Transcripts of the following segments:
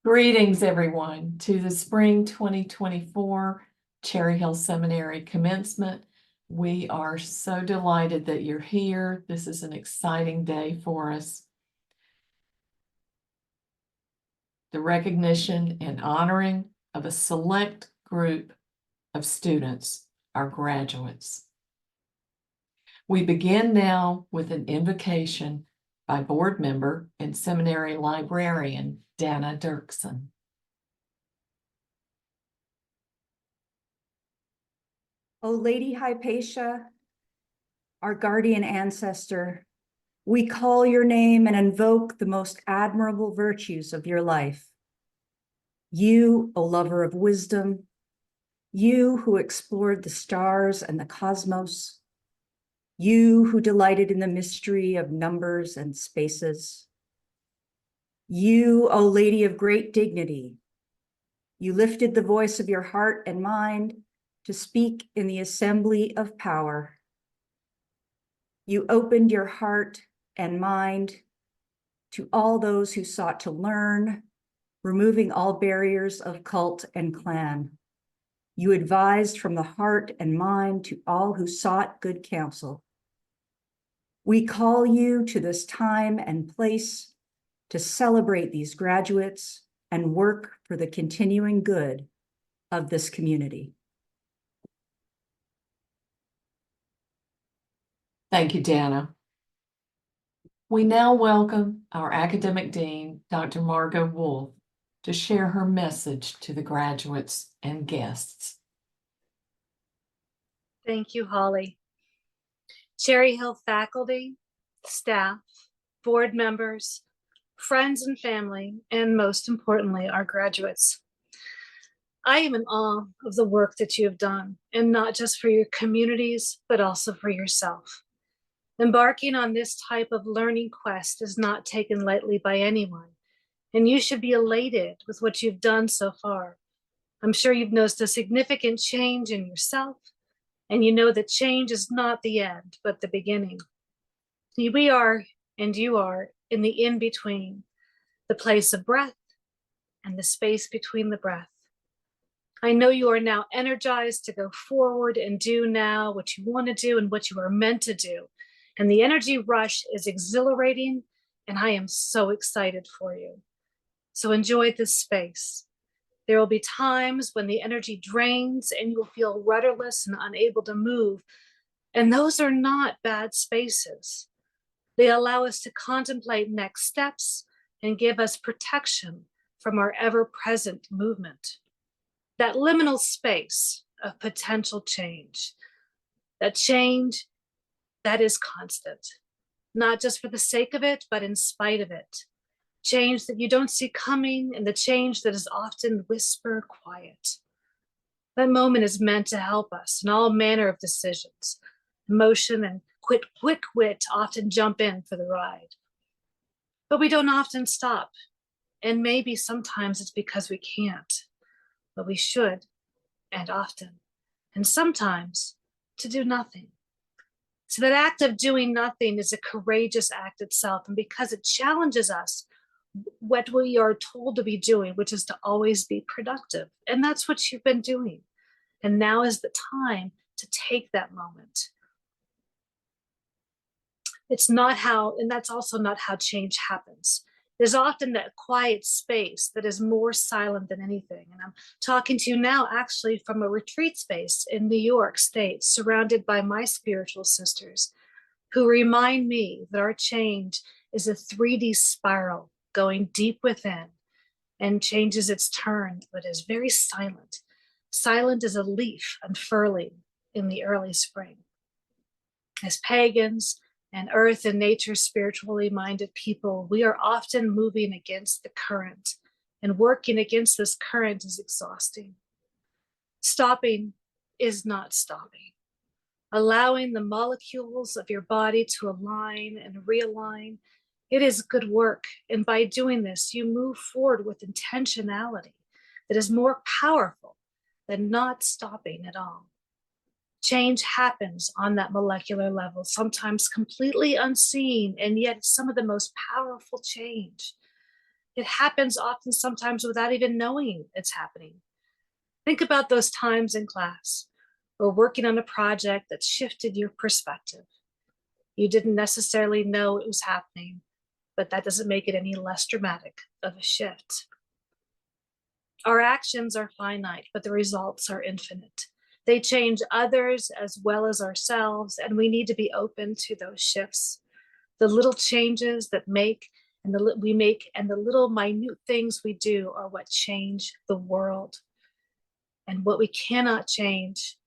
Greetings, everyone, to the Spring 2024 Cherry Hill Seminary commencement. We are so delighted that you're here. This is an exciting day for us. The recognition and honoring of a select group of students, our graduates. We begin now with an invocation by board member and seminary librarian, Dana Dirksen. O Lady Hypatia, our guardian ancestor, we call your name and invoke the most admirable virtues of your life. You, O lover of wisdom, you who explored the stars and the cosmos, you who delighted in the mystery of numbers and spaces. You, O Lady of great dignity, you lifted the voice of your heart and mind to speak in the assembly of power. You opened your heart and mind to all those who sought to learn, removing all barriers of cult and clan. You advised from the heart and mind to all who sought good counsel. We call you to this time and place to celebrate these graduates and work for the continuing good of this community. Thank you, Dana. We now welcome our academic dean, Dr. Margot Wolf, to share her message to the graduates and guests. Thank you, Holly. Cherry Hill faculty, staff, board members, friends and family, and most importantly, our graduates. I am in awe of the work that you have done, and not just for your communities, but also for yourself. Embarking on this type of learning quest is not taken lightly by anyone, and you should be elated with what you've done so far. I'm sure you've noticed a significant change in yourself, and you know that change is not the end, but the beginning. We are, and you are, in the in-between, the place of breath and the space between the breath. I know you are now energized to go forward and do now what you want to do and what you are meant to do. And the energy rush is exhilarating, and I am so excited for you. So enjoy this space. There will be times when the energy drains and you will feel rudderless and unable to move. And those are not bad spaces. They allow us to contemplate next steps and give us protection from our ever-present movement. That liminal space of potential change, that change that is constant, not just for the sake of it, but in spite of it. Change that you don't see coming, and the change that is often whisper quiet. That moment is meant to help us in all manner of decisions. Emotion and quick wit often jump in for the ride. But we don't often stop, and maybe sometimes it's because we can't, but we should, and often, and sometimes to do nothing. So that act of doing nothing is a courageous act itself, and because it challenges us what we are told to be doing, which is to always be productive. And that's what you've been doing. And now is the time to take that moment. It's not how, and that's also not how change happens. There's often that quiet space that is more silent than anything. And I'm talking to you now actually from a retreat space in New York State, surrounded by my spiritual sisters, who remind me that our change is a 3D spiral going deep within and changes its turn, but is very silent. Silent as a leaf unfurling in the early spring. As pagans and earth and nature spiritually minded people, we are often moving against the current, and working against this current is exhausting. Stopping is not stopping. Allowing the molecules of your body to align and realign, it is good work. And by doing this, you move forward with intentionality that is more powerful than not stopping at all. Change happens on that molecular level, sometimes completely unseen, and yet some of the most powerful change. It happens often sometimes without even knowing it's happening. Think about those times in class or working on a project that shifted your perspective. You didn't necessarily know it was happening, but that doesn't make it any less dramatic of a shift. Our actions are finite, but the results are infinite. They change others as well as ourselves, and we need to be open to those shifts. The little changes that we make and the little minute things we do are what change the world. And what we cannot change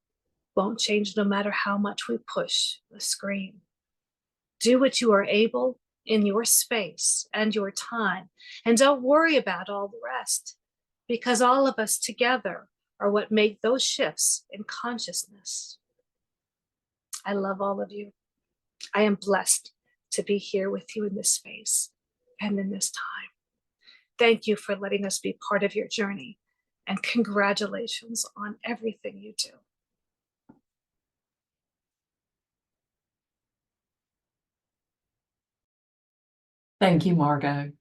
won't change no matter how much we push the screen. Do what you are able in your space and your time, and don't worry about all the rest, because all of us together are what make those shifts in consciousness. I love all of you. I am blessed to be here with you in this space and in this time. Thank you for letting us be part of your journey, and congratulations on everything you do. Thank you, Margot.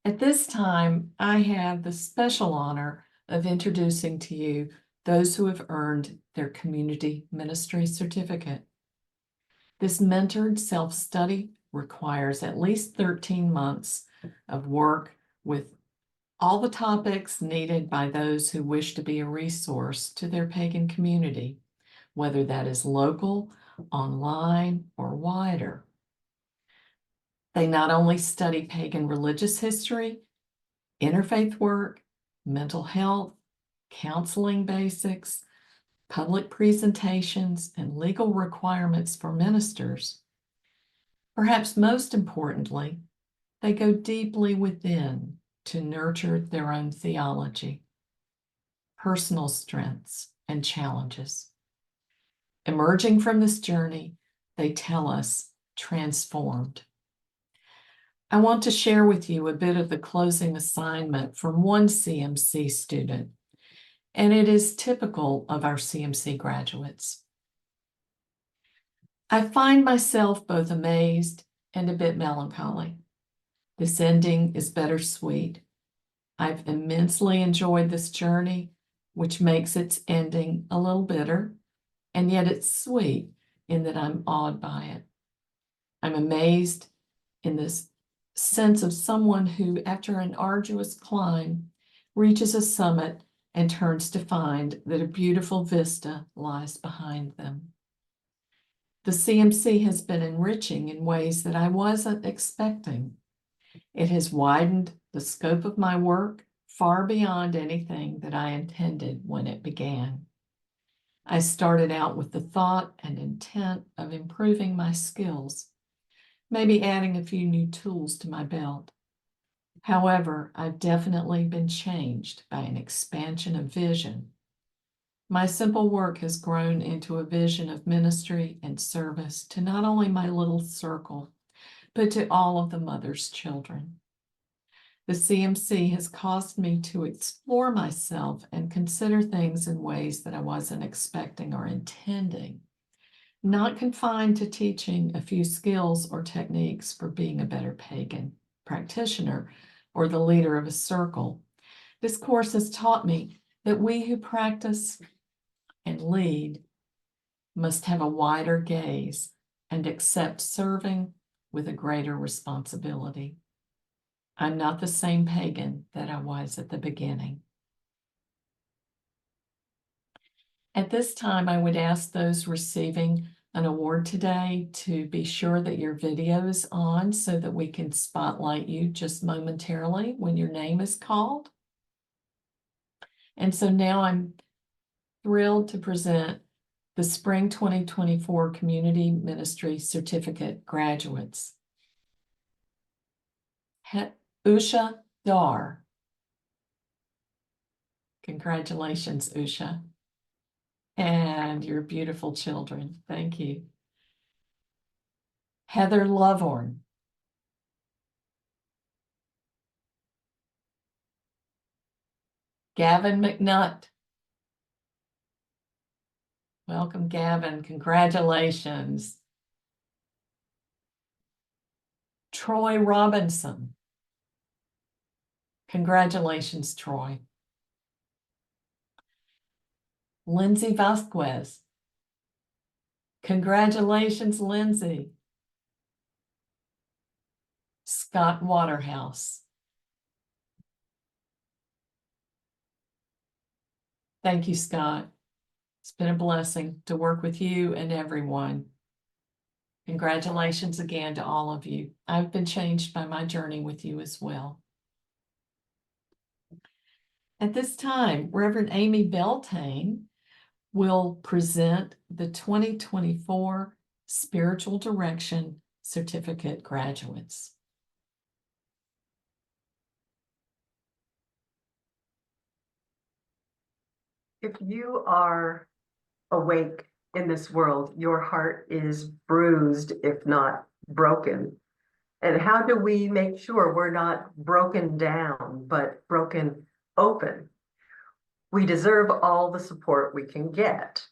At this time, I have the special honor of introducing to you those who have earned their community ministry certificate. This mentored self-study requires at least 13 months of work with all the topics needed by those who wish to be a resource to their pagan community, whether that is local, online, or wider. They not only study pagan religious history, interfaith work, mental health, counseling basics, public presentations, and legal requirements for ministers. Perhaps most importantly, they go deeply within to nurture their own theology, personal strengths, and challenges. Emerging from this journey, they tell us, transformed. I want to share with you a bit of the closing assignment from one CMC student, and it is typical of our CMC graduates. I find myself both amazed and a bit melancholy. This ending is bittersweet. I've immensely enjoyed this journey, which makes its ending a little bitter, and yet it's sweet in that I'm awed by it. I'm amazed in this sense of someone who, after an arduous climb, reaches a summit and turns to find that a beautiful vista lies behind them. The CMC has been enriching in ways that I wasn't expecting. It has widened the scope of my work far beyond anything that I intended when it began. I started out with the thought and intent of improving my skills, maybe adding a few new tools to my belt. However, I've definitely been changed by an expansion of vision. My simple work has grown into a vision of ministry and service to not only my little circle, but to all of the mother's children. The CMC has caused me to explore myself and consider things in ways that I wasn't expecting or intending, not confined to teaching a few skills or techniques for being a better pagan practitioner or the leader of a circle. This course has taught me that we who practice and lead must have a wider gaze and accept serving with a greater responsibility. I'm not the same pagan that I was at the beginning. At this time, I would ask those receiving an award today to be sure that your video is on so that we can spotlight you just momentarily when your name is called. And so now I'm thrilled to present the Spring 2024 Community Ministry Certificate graduates. Usha Dar. Congratulations, Usha. And your beautiful children. Thank you. Heather Lovorn. Gavin McNutt. Welcome, Gavin. Congratulations. Troy Robinson. Congratulations, Troy. Lindsay Vasquez. Congratulations, Lindsay. Scott Waterhouse. Thank you, Scott. It's been a blessing to work with you and everyone. Congratulations again to all of you. I've been changed by my journey with you as well. At this time, Reverend Amy Beltane will present the 2024 Spiritual Direction Certificate graduates. If you are awake in this world, your heart is bruised, if not broken. And how do we make sure we're not broken down, but broken open? We deserve all the support we can get.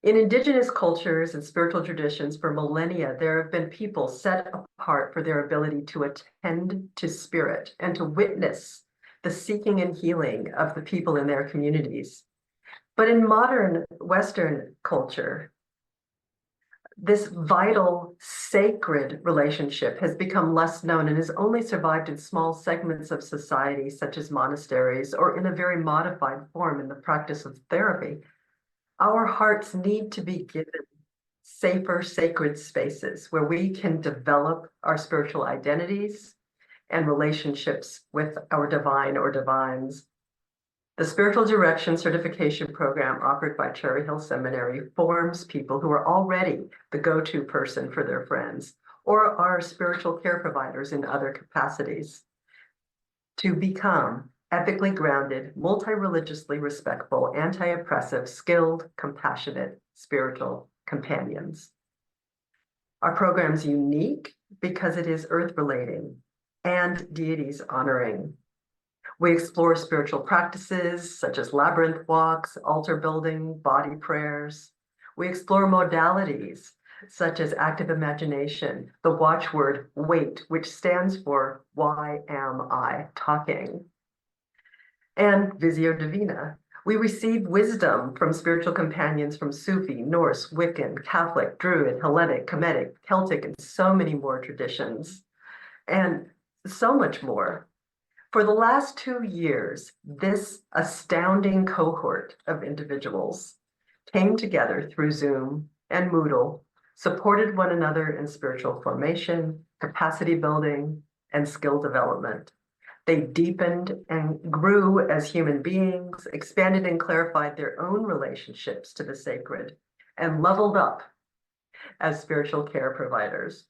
In indigenous cultures and spiritual traditions for millennia, there have been people set apart for their ability to attend to spirit and to witness the seeking and healing of the people in their communities. But in modern Western culture, this vital, sacred relationship has become less known and has only survived in small segments of society, such as monasteries, or in a very modified form in the practice of therapy. Our hearts need to be given safer, sacred spaces where we can develop our spiritual identities and relationships with our divine or divines. The Spiritual Direction Certification Program offered by Cherry Hill Seminary forms people who are already the go-to person for their friends or are spiritual care providers in other capacities to become ethically grounded, multi-religiously respectful, anti-oppressive, skilled, compassionate, spiritual companions. Our program's unique because it is earth-relating and deities honoring. We explore spiritual practices such as labyrinth walks, altar building, body prayers. We explore modalities such as active imagination, the watchword wait, which stands for why am I talking? And Visio Divina. We receive wisdom from spiritual companions from Sufi, Norse, Wiccan, Catholic, Druid, Hellenic, Kemetic, Celtic, and so many more traditions, and so much more. For the last 2 years, this astounding cohort of individuals came together through Zoom and Moodle, supported one another in spiritual formation, capacity building, and skill development. They deepened and grew as human beings, expanded and clarified their own relationships to the sacred, and leveled up as spiritual care providers.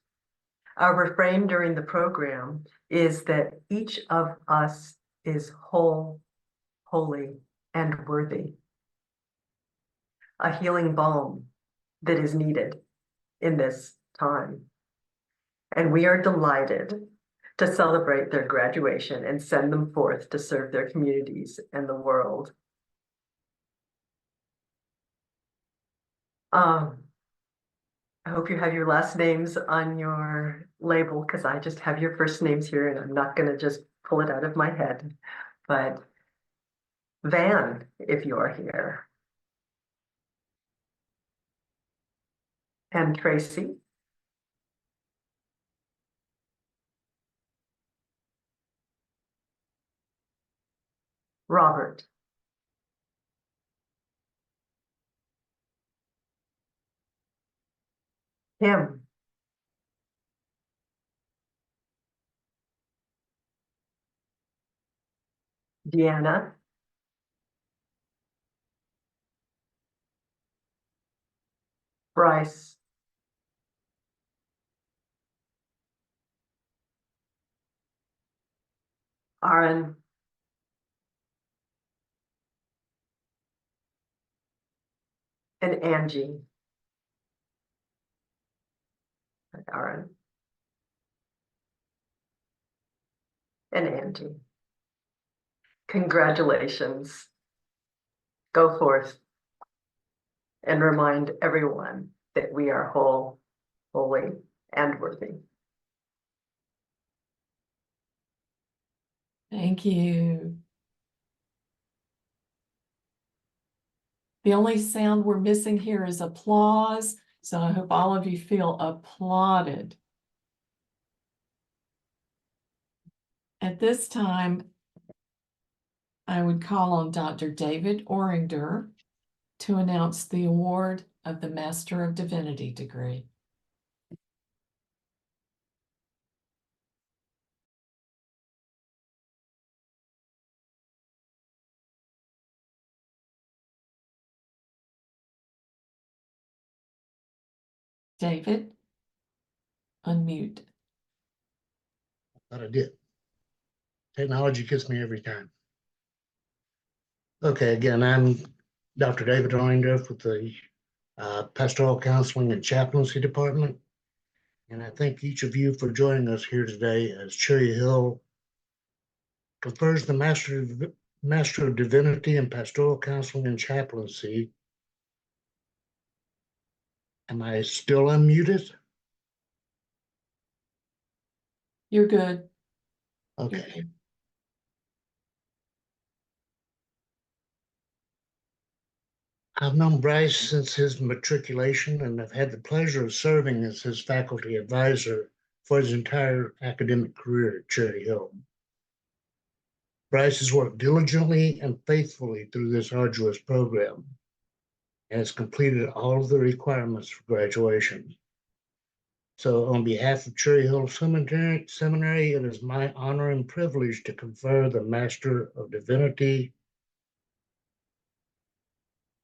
Our refrain during the program is that each of us is whole, holy, and worthy. A healing balm that is needed in this time. And we are delighted to celebrate their graduation and send them forth to serve their communities and the world. I hope you have your last names on your label because I just have your first names here and I'm not going to just pull it out of my head. But Van, if you're here. And Tracy. Robert. Kim. Deanna. Bryce. Aaron. And Angie. Aaron. And Angie. Congratulations. Go forth and remind everyone that we are whole, holy, and worthy. Thank you. The only sound we're missing here is applause, so I hope all of you feel applauded. At this time, I would call on Dr. David Oringer to announce the award of the Master of Divinity degree. David, unmute. But I did. Technology gets me every time. Okay, again, I'm Dr. David Orndorff with the Pastoral Counseling and Chaplaincy Department. And I thank each of you for joining us here today as Cherry Hill confers the Master of Divinity in Pastoral Counseling and Chaplaincy. Am I still unmuted? You're good. You're Okay. good. I've known Bryce since his matriculation, and I've had the pleasure of serving as his faculty advisor for his entire academic career at Cherry Hill. Bryce has worked diligently and faithfully through this arduous program and has completed all of the requirements for graduation. So on behalf of Cherry Hill Seminary, it is my honor and privilege to confer the Master of Divinity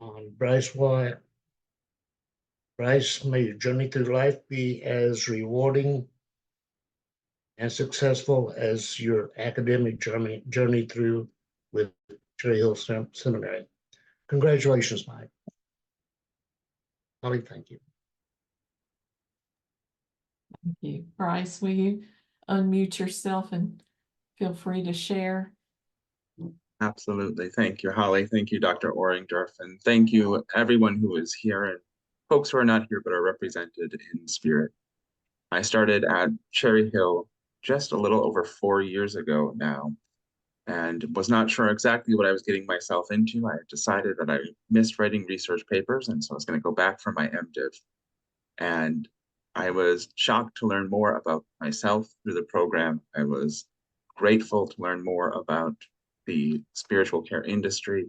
on Bryce Wyatt. Bryce, may your journey through life be as rewarding and successful as your academic journey through with Cherry Hill Seminary. Congratulations, Mike. Holly, thank you. Thank you. Bryce, will you unmute yourself and feel free to share? Absolutely. Thank you, Holly. Thank you, Dr. Orringdorf. And thank you, everyone who is here and folks who are not here but are represented in spirit. I started at Cherry Hill just a little over 4 years ago now and was not sure exactly what I was getting myself into. I decided that I missed writing research papers, and so I was going to go back for my MDiv. And I was shocked to learn more about myself through the program. I was grateful to learn more about the spiritual care industry.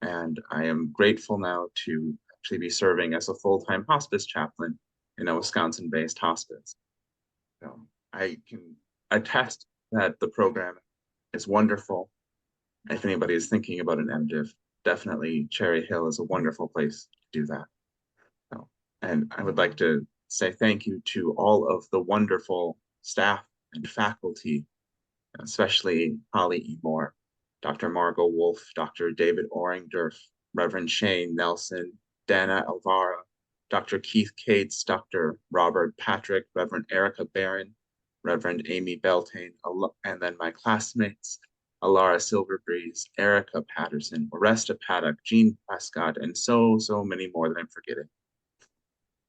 And I am grateful now to actually be serving as a full-time hospice chaplain in a Wisconsin-based hospice. So I can attest that the program is wonderful. If anybody is thinking about an MDiv, definitely Cherry Hill is a wonderful place to do that. So, and I would like to say thank you to all of the wonderful staff and faculty, especially Holly E. Moore, Dr. Margot Wolf, Dr. David Orringdorf, Reverend Shane Nelson, Dana Alvara, Dr. Keith Cates, Dr. Robert Patrick, Reverend Erica Barron, Reverend Amy Beltane, and then my classmates, Alara Silverbreeze, Erica Patterson, Oresta Paddock, Jean Prescott, and so many more that I'm forgetting.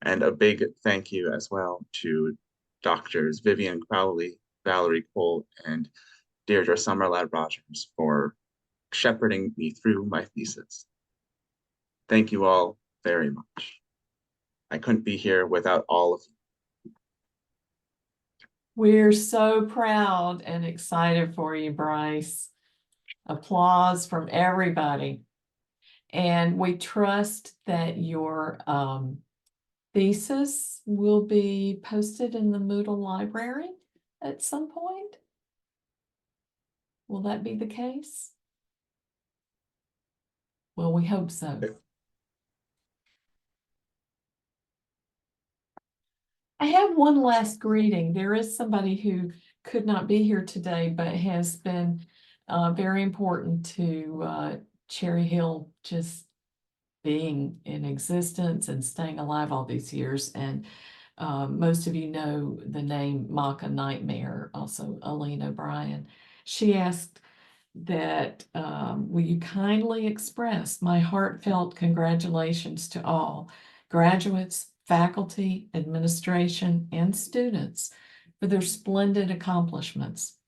And a big thank you as well to Doctors Vivian Crowley, Valerie Cole, and Deirdre Summerlad Rogers for shepherding me through my thesis. Thank you all very much. I couldn't be here without all of you. We're so proud and excited for you, Bryce. Applause from everybody. And we trust that your thesis will be posted in the Moodle library at some point. Will that be the case? Well, we hope so. I have one last greeting. There is somebody who could not be here today, but has been very important to Cherry Hill just being in existence and staying alive all these years. And most of you know the name Maka Nightmare, also Aline O'Brien. She asked that will you kindly express my heartfelt congratulations to all graduates, faculty, administration, and students for their splendid accomplishments.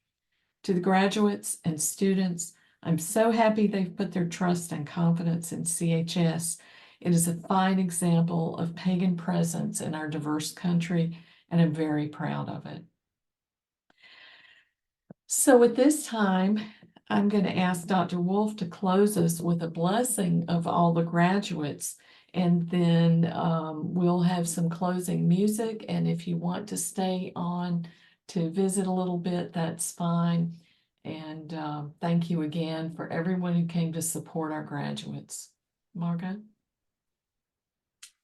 To the graduates and students, I'm so happy they've put their trust and confidence in CHS. It is a fine example of pagan presence in our diverse country, and I'm very proud of it. So at this time, I'm going to ask Dr. Wolf to close us with a blessing of all the graduates, and then we'll have some closing music. And if you want to stay on to visit a little bit, that's fine. And thank you again for everyone who came to support our graduates. Margot?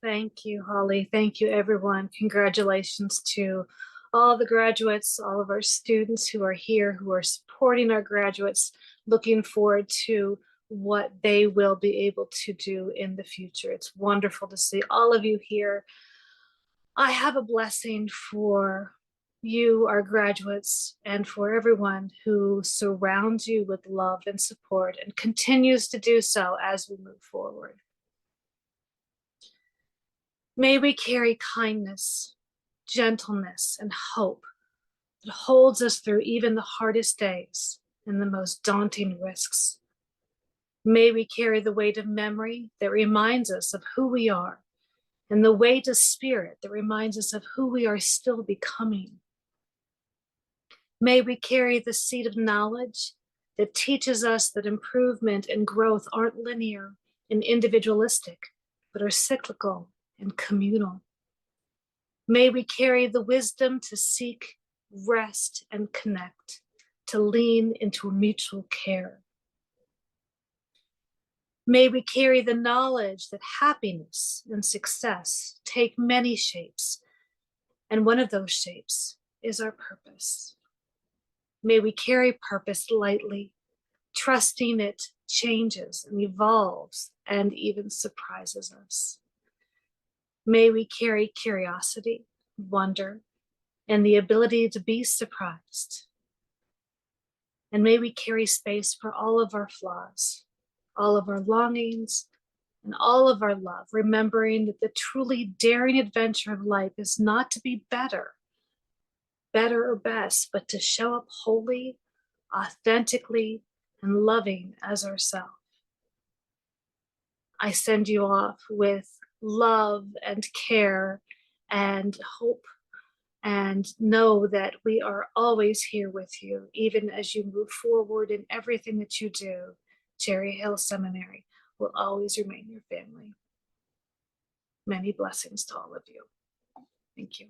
Thank you, Holly. Thank you, everyone. Congratulations to all the graduates, all of our students who are here, who are supporting our graduates, looking forward to what they will be able to do in the future. It's wonderful to see all of you here. I have a blessing for you, our graduates, and for everyone who surrounds you with love and support and continues to do so as we move forward. May we carry kindness, gentleness, and hope that holds us through even the hardest days and the most daunting risks. May we carry the weight of memory that reminds us of who we are, and the weight of spirit that reminds us of who we are still becoming. May we carry the seed of knowledge that teaches us that improvement and growth aren't linear and individualistic, but are cyclical and communal. May we carry the wisdom to seek, rest, and connect, to lean into mutual care. May we carry the knowledge that happiness and success take many shapes, and one of those shapes is our purpose. May we carry purpose lightly, trusting it changes and evolves and even surprises us. May we carry curiosity, wonder, and the ability to be surprised. And may we carry space for all of our flaws, all of our longings, and all of our love, remembering that the truly daring adventure of life is not to be better or best, but to show up wholly, authentically, and loving as ourselves. I send you off with love and care and hope, and know that we are always here with you, even as you move forward in everything that you do. Cherry Hill Seminary will always remain your family. Many blessings to all of you. Thank you.